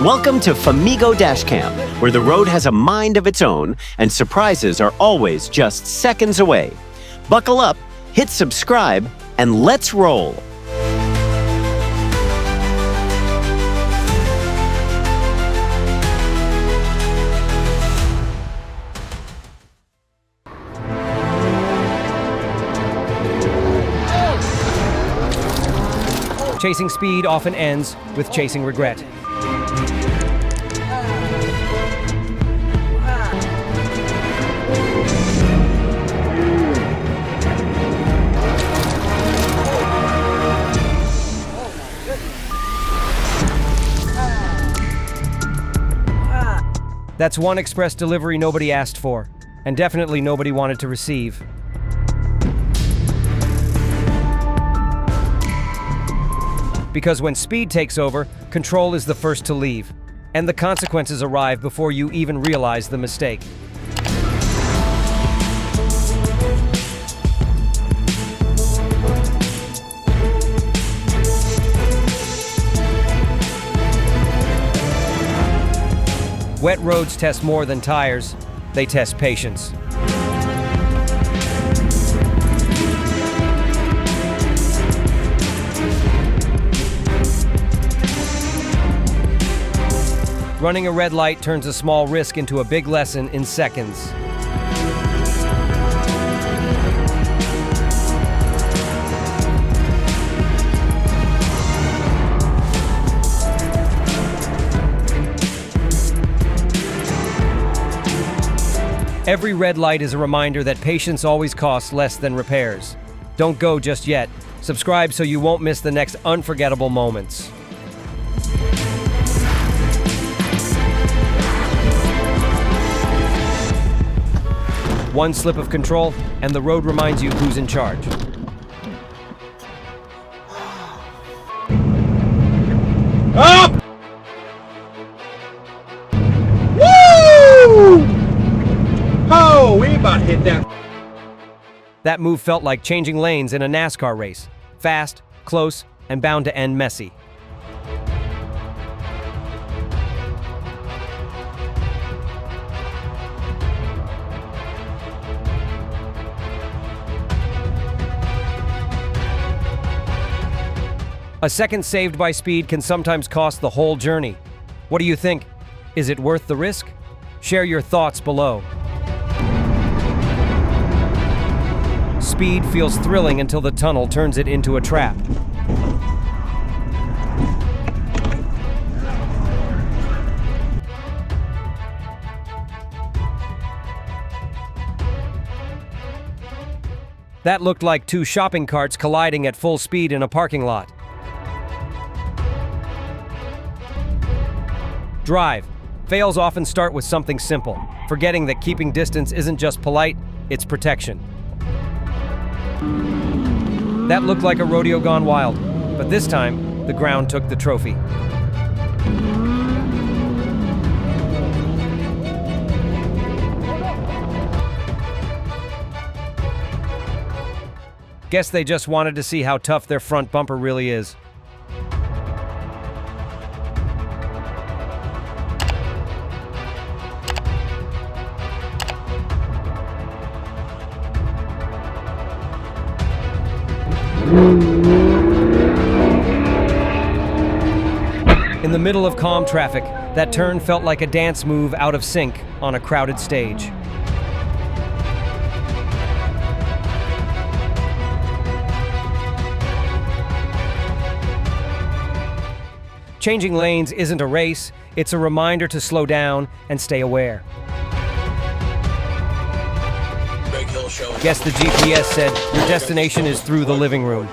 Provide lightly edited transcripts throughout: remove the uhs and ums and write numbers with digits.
Welcome to Famigo Dashcam, where the road has a mind of its own and surprises are always just seconds away. Buckle up, hit subscribe, and let's roll! Chasing speed often ends with chasing regret. That's one express delivery nobody asked for, and definitely nobody wanted to receive. Because when speed takes over, control is the first to leave, and the consequences arrive before you even realize the mistake. Wet roads test more than tires, they test patience. Running a red light turns a small risk into a big lesson in seconds. Every red light is a reminder that patience always costs less than repairs. Don't go just yet. Subscribe so you won't miss the next unforgettable moments. One slip of control, and the road reminds you who's in charge. Up! Woo! Oh, we about hit that. That move felt like changing lanes in a NASCAR race. Fast, close, and bound to end messy. A second saved by speed can sometimes cost the whole journey. What do you think? Is it worth the risk? Share your thoughts below. Speed feels thrilling until the tunnel turns it into a trap. That looked like two shopping carts colliding at full speed in a parking lot. Drive. Fails often start with something simple, forgetting that keeping distance isn't just polite, it's protection. That looked like a rodeo gone wild, but this time, the ground took the trophy. Guess they just wanted to see how tough their front bumper really is. In the middle of calm traffic, that turn felt like a dance move out of sync on a crowded stage. Changing lanes isn't a race, it's a reminder to slow down and stay aware. Guess the GPS said your destination is through the living room.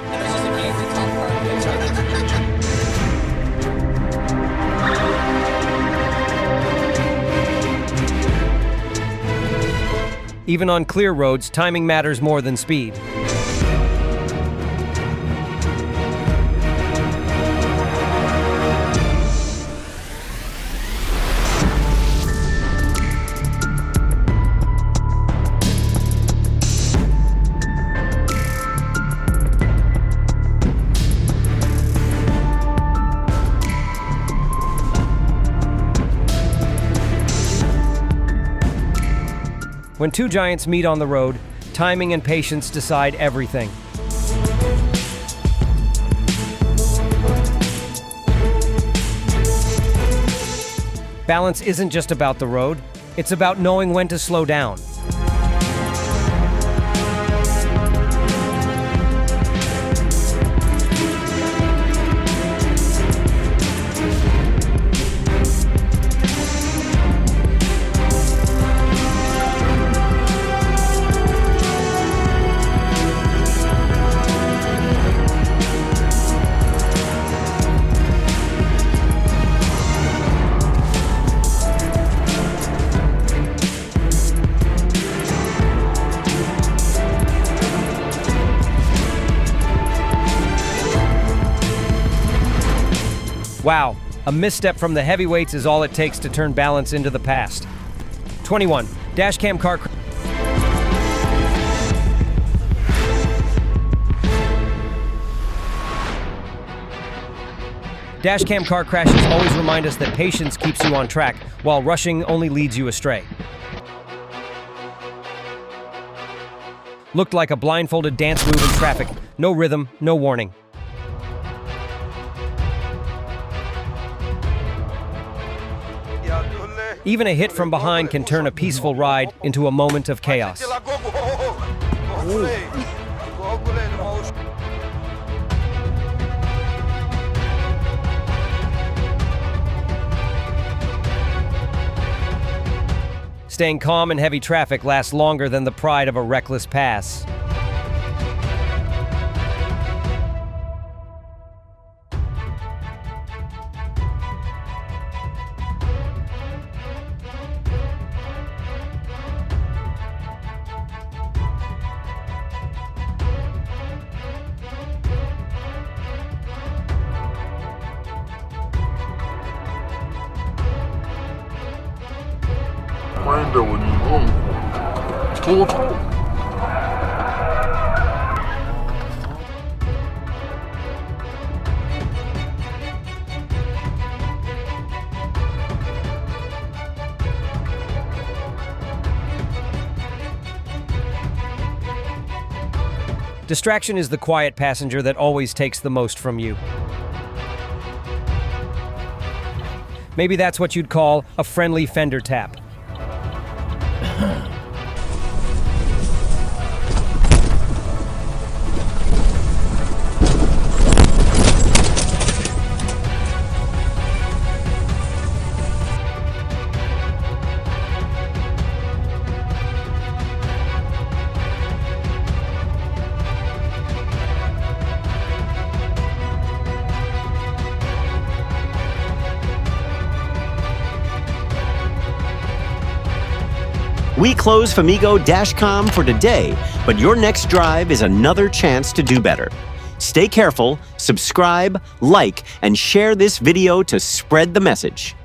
Even on clear roads, timing matters more than speed. When two giants meet on the road, timing and patience decide everything. Balance isn't just about the road, it's about knowing when to slow down. Wow, a misstep from the heavyweights is all it takes to turn balance into the past. 21. Dashcam car Dashcam car crashes always remind us that patience keeps you on track, while rushing only leads you astray. Looked like a blindfolded dance move in traffic. No rhythm, no warning. Even a hit from behind can turn a peaceful ride into a moment of chaos. Staying calm in heavy traffic lasts longer than the pride of a reckless pass. Distraction is the quiet passenger that always takes the most from you. Maybe that's what you'd call a friendly fender tap. We close Famigo Dashcam for today, but your next drive is another chance to do better. Stay careful, subscribe, like, and share this video to spread the message.